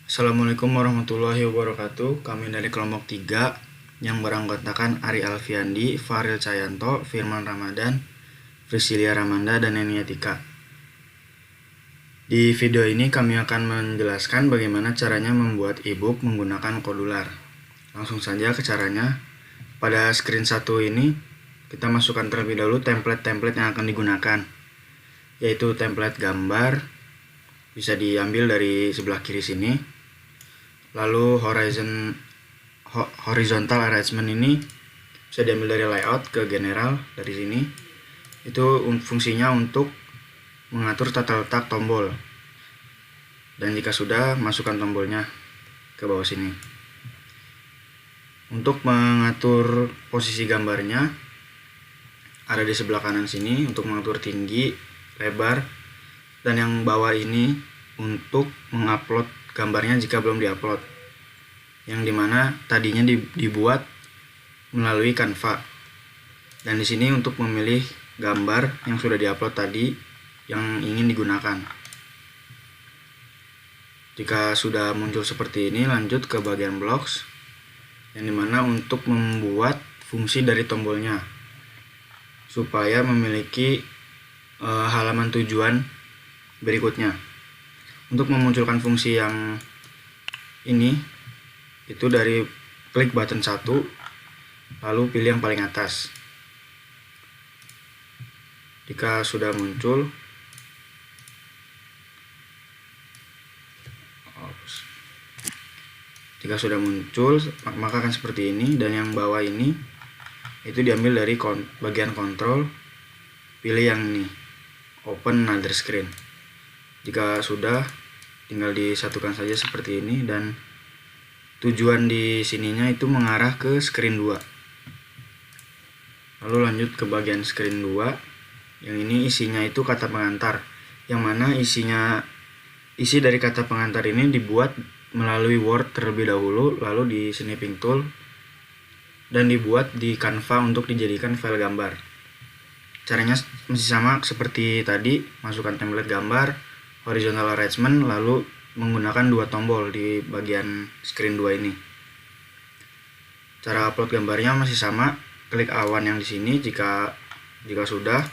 Assalamualaikum warahmatullahi wabarakatuh. Kami dari kelompok 3 yang beranggotakan Ari Alfiandi, Faril Cayanto, Firman Ramadan, Priscilia Ramanda, dan Nenia Tika. Di video ini kami akan menjelaskan bagaimana caranya membuat ebook menggunakan Kodular. Langsung saja ke caranya. Pada screen 1 ini kita masukkan terlebih dahulu template-template yang akan digunakan, yaitu template gambar, bisa diambil dari sebelah kiri sini. Lalu horizontal arrangement ini bisa diambil dari layout ke general dari sini. Itu fungsinya untuk mengatur tata letak tombol. Dan jika sudah, masukkan tombolnya ke bawah sini. Untuk mengatur posisi gambarnya ada di sebelah kanan sini untuk mengatur tinggi, lebar, dan yang bawah ini untuk mengupload gambarnya jika belum diupload, yang dimana tadinya dibuat melalui Canva. Dan di sini untuk memilih gambar yang sudah diupload tadi yang ingin digunakan. Jika sudah muncul seperti ini, lanjut ke bagian blocks, yang dimana untuk membuat fungsi dari tombolnya supaya memiliki halaman tujuan berikutnya. Untuk memunculkan fungsi yang ini, itu dari klik button 1, lalu pilih yang paling atas. Jika sudah muncul, maka akan seperti ini. Dan yang bawah ini itu diambil dari bagian kontrol, pilih yang ini, open another screen. Jika sudah, tinggal disatukan saja seperti ini, dan tujuan di sininya itu mengarah ke screen 2. Lalu lanjut ke bagian screen 2, yang ini isinya itu kata pengantar, yang mana isi dari kata pengantar ini dibuat melalui Word terlebih dahulu, lalu di Snipping Tool, dan dibuat di Canva untuk dijadikan file gambar. Caranya masih sama seperti tadi, masukkan template gambar, horizontal arrangement, lalu menggunakan 2 tombol di bagian screen 2 ini. Cara upload gambarnya masih sama, klik awan yang di sini jika sudah,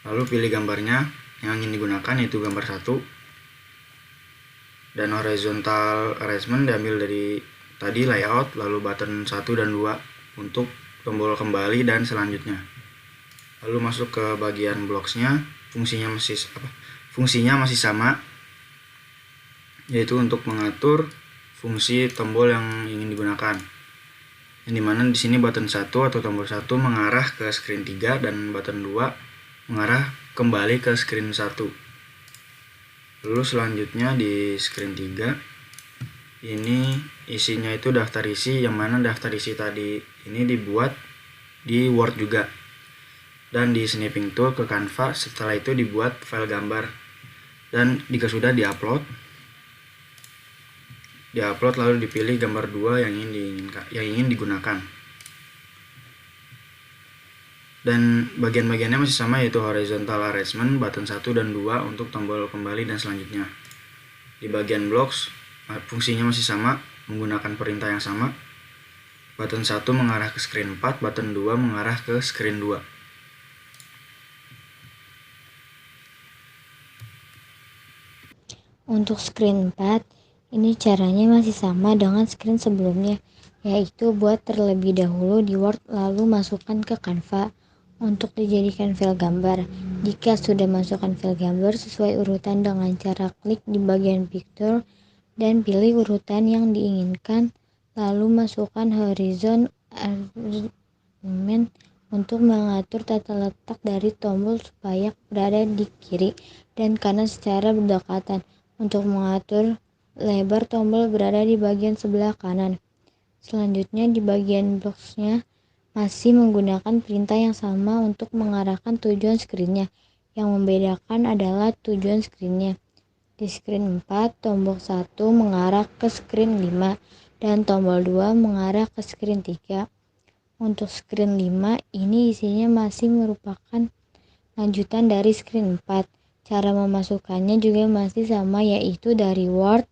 lalu pilih gambarnya yang ingin digunakan, yaitu gambar 1. Dan horizontal arrangement diambil dari tadi layout, lalu button 1 dan 2 untuk tombol kembali dan selanjutnya. Lalu masuk ke bagian blocksnya, fungsinya masih sama, yaitu untuk mengatur fungsi tombol yang ingin digunakan. Yang dimana di sini button 1 atau tombol 1 mengarah ke screen 3 dan button 2 mengarah kembali ke screen 1. Lalu selanjutnya di screen 3 ini isinya itu daftar isi, yang mana daftar isi tadi ini dibuat di Word juga, dan di Snipping Tool ke Canva. Setelah itu dibuat file gambar, dan jika sudah diupload lalu dipilih gambar 2 yang ingin digunakan. Dan bagian-bagiannya masih sama, yaitu horizontal arrangement, button 1 dan 2 untuk tombol kembali dan selanjutnya. Di bagian blocks fungsinya masih sama, menggunakan perintah yang sama. Button 1 mengarah ke screen 4, button 2 mengarah ke screen 2. Untuk screen 4, ini caranya masih sama dengan screen sebelumnya, yaitu buat terlebih dahulu di Word lalu masukkan ke Canva untuk dijadikan file gambar. Jika sudah masukkan file gambar sesuai urutan dengan cara klik di bagian picture dan pilih urutan yang diinginkan, lalu masukkan horizon arrangement untuk mengatur tata letak dari tombol supaya berada di kiri dan kanan secara berdekatan. Untuk mengatur lebar tombol berada di bagian sebelah kanan. Selanjutnya di bagian blocksnya masih menggunakan perintah yang sama untuk mengarahkan tujuan screennya. Yang membedakan adalah tujuan screennya. Di screen 4, tombol 1 mengarah ke screen 5 dan tombol 2 mengarah ke screen 3. Untuk screen 5, ini isinya masih merupakan lanjutan dari screen 4. Cara memasukkannya juga masih sama, yaitu dari Word,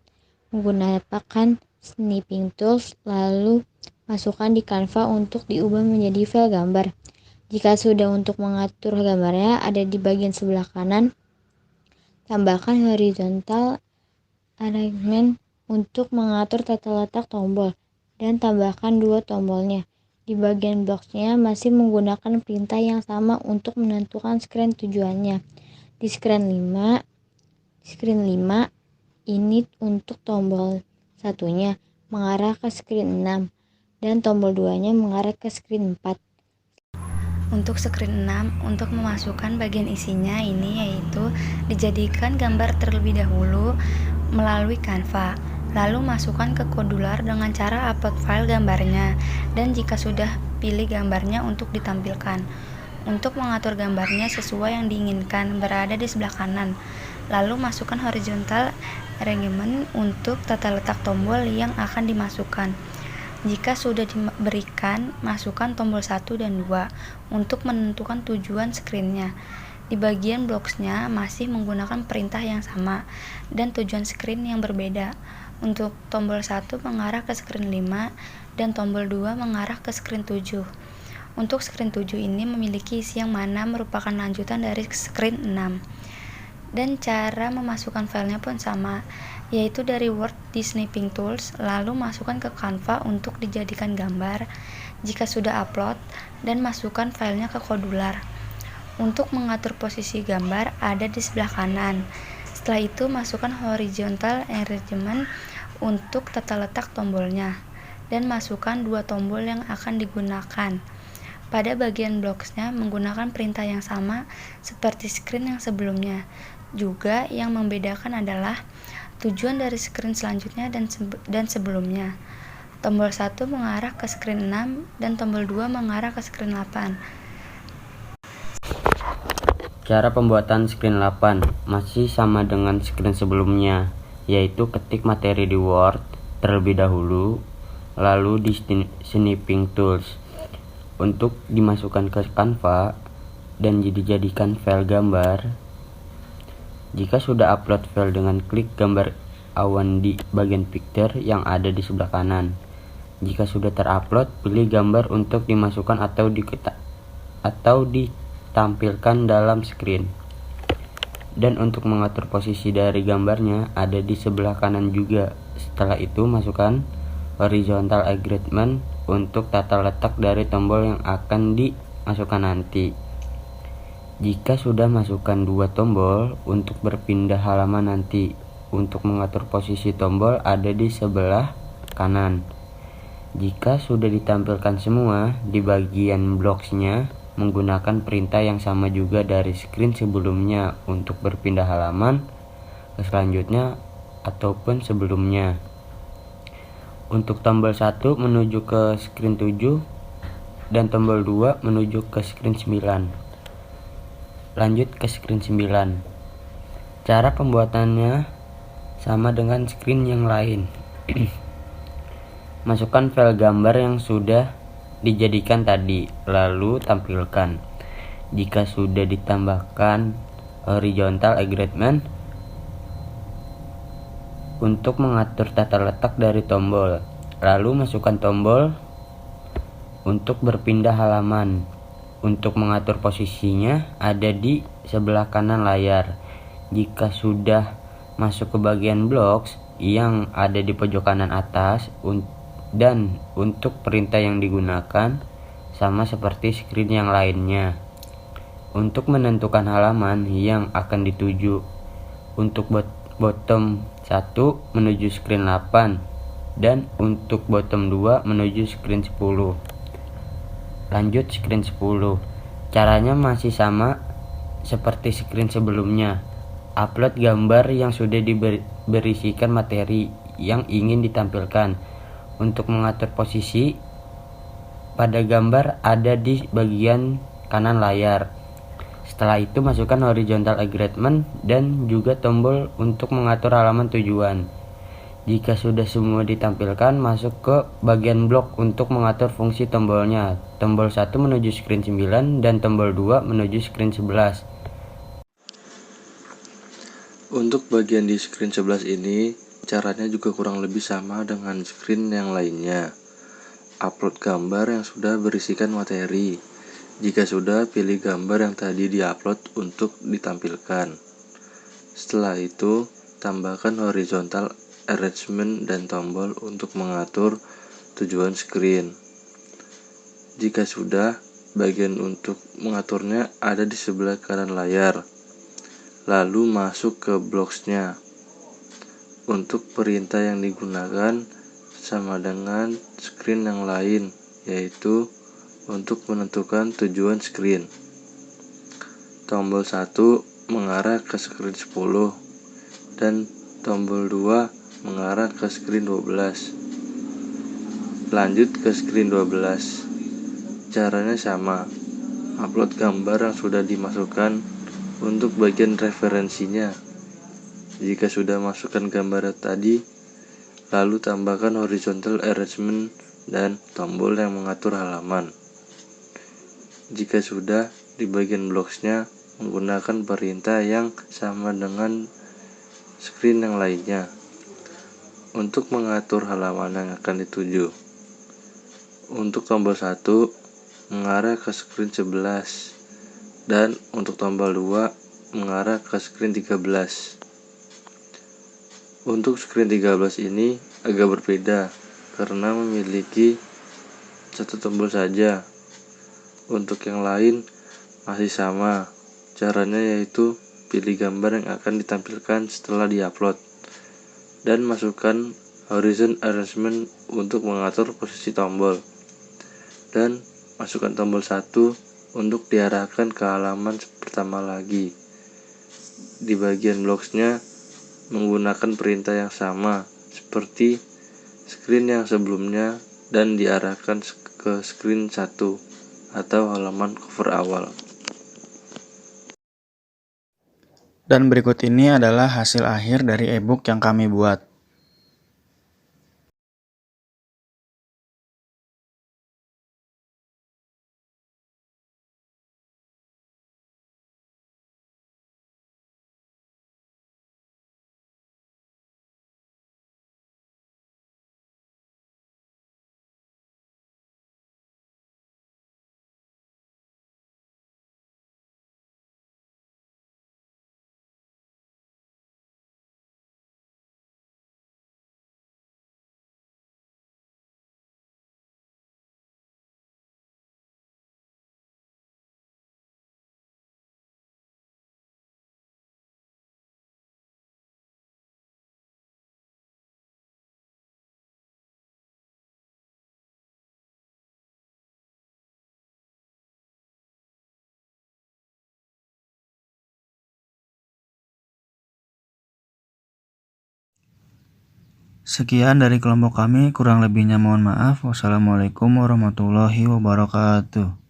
menggunakan snipping tools, lalu masukkan di Canva untuk diubah menjadi file gambar. Jika sudah, untuk mengatur gambarnya ada di bagian sebelah kanan, tambahkan horizontal arrangement untuk mengatur tata letak tombol, dan tambahkan 2 tombolnya. Di bagian boxnya masih menggunakan perintah yang sama untuk menentukan screen tujuannya. Di screen 5 ini untuk tombol satunya mengarah ke screen 6 dan tombol 2-nya mengarah ke screen 4. Untuk screen 6, untuk memasukkan bagian isinya ini yaitu dijadikan gambar terlebih dahulu melalui Canva, lalu masukkan ke Kodular dengan cara upload file gambarnya, dan jika sudah, pilih gambarnya untuk ditampilkan. Untuk mengatur gambarnya sesuai yang diinginkan berada di sebelah kanan, lalu masukkan horizontal arrangement untuk tata letak tombol yang akan dimasukkan. Jika sudah diberikan, masukkan tombol 1 dan 2 untuk menentukan tujuan screen-nya. Di bagian blocks-nya masih menggunakan perintah yang sama dan tujuan screen yang berbeda. Untuk tombol 1 mengarah ke screen 5 dan tombol 2 mengarah ke screen 7. Untuk screen 7 ini memiliki isi yang mana merupakan lanjutan dari screen 6. Dan cara memasukkan filenya pun sama, yaitu dari Word di Snipping Tools, lalu masukkan ke Canva untuk dijadikan gambar. Jika sudah upload, dan masukkan filenya ke Kodular. Untuk mengatur posisi gambar ada di sebelah kanan. Setelah itu masukkan horizontal arrangement untuk tata letak tombolnya, dan masukkan 2 tombol yang akan digunakan. Pada bagian blocks-nya menggunakan perintah yang sama seperti screen yang sebelumnya. Juga yang membedakan adalah tujuan dari screen selanjutnya dan sebelumnya. Tombol 1 mengarah ke screen 6 dan tombol 2 mengarah ke screen 8. Cara pembuatan screen 8 masih sama dengan screen sebelumnya, yaitu ketik materi di Word terlebih dahulu, lalu di Snipping Tools untuk dimasukkan ke Canva dan dijadikan file gambar. Jika sudah upload file, dengan klik gambar awan di bagian picture yang ada di sebelah kanan. Jika sudah terupload, pilih gambar untuk dimasukkan atau ditampilkan dalam screen. Dan untuk mengatur posisi dari gambarnya ada di sebelah kanan juga. Setelah itu masukkan horizontal arrangement untuk tata letak dari tombol yang akan dimasukkan nanti. Jika sudah, masukkan 2 tombol untuk berpindah halaman nanti. Untuk mengatur posisi tombol ada di sebelah kanan. Jika sudah ditampilkan semua, di bagian blocks-nya menggunakan perintah yang sama juga dari screen sebelumnya untuk berpindah halaman ke selanjutnya ataupun sebelumnya. Untuk tombol 1 menuju ke screen 7 dan tombol 2 menuju ke screen 9. Lanjut ke screen 9. Cara pembuatannya sama dengan screen yang lain. Masukkan file gambar yang sudah dijadikan tadi, lalu tampilkan. Jika sudah, ditambahkan horizontal arrangement untuk mengatur tata letak dari tombol, lalu masukkan tombol untuk berpindah halaman. Untuk mengatur posisinya ada di sebelah kanan layar. Jika sudah, masuk ke bagian blocks yang ada di pojok kanan atas, dan untuk perintah yang digunakan sama seperti screen yang lainnya. Untuk menentukan halaman yang akan dituju, untuk bottom 1 menuju screen 8 dan untuk bottom 2 menuju screen 10. Lanjut screen 10. Caranya masih sama seperti screen sebelumnya. Upload gambar yang sudah berisikan materi yang ingin ditampilkan. Untuk mengatur posisi pada gambar ada di bagian kanan layar. Setelah itu masukkan horizontal arrangement dan juga tombol untuk mengatur halaman tujuan. Jika sudah semua ditampilkan, masuk ke bagian blok untuk mengatur fungsi tombolnya. Tombol 1 menuju screen 9 dan tombol 2 menuju screen 11. Untuk bagian di screen 11 ini Caranya juga kurang lebih sama dengan screen yang lainnya. Upload gambar yang sudah berisikan materi. Jika sudah, pilih gambar yang tadi diupload untuk ditampilkan. Setelah itu, tambahkan horizontal arrangement dan tombol untuk mengatur tujuan screen. Jika sudah, bagian untuk mengaturnya ada di sebelah kanan layar. Lalu masuk ke blocks-nya. Untuk perintah yang digunakan sama dengan screen yang lain, yaitu untuk menentukan tujuan screen. Tombol 1 mengarah ke screen 10 dan tombol 2 mengarah ke screen 12. Lanjut ke screen 12. Caranya sama. Upload gambar yang sudah dimasukkan untuk bagian referensinya. Jika sudah masukkan gambar tadi, lalu tambahkan horizontal arrangement dan tombol yang mengatur halaman. Jika sudah, di bagian blocks-nya menggunakan perintah yang sama dengan screen yang lainnya untuk mengatur halaman yang akan dituju. Untuk tombol 1 mengarah ke screen 11 dan untuk tombol 2 mengarah ke screen 13. Untuk screen 13 ini agak berbeda karena memiliki satu tombol saja. Untuk yang lain masih sama. Caranya yaitu pilih gambar yang akan ditampilkan setelah diupload dan masukkan horizon arrangement untuk mengatur posisi tombol, dan masukkan tombol 1 untuk diarahkan ke halaman pertama lagi. Di bagian blocks-nya menggunakan perintah yang sama seperti screen yang sebelumnya dan diarahkan ke screen 1 atau halaman cover awal. Dan berikut ini adalah hasil akhir dari ebook yang kami buat. Sekian dari kelompok kami, kurang lebihnya mohon maaf. Wassalamualaikum warahmatullahi wabarakatuh.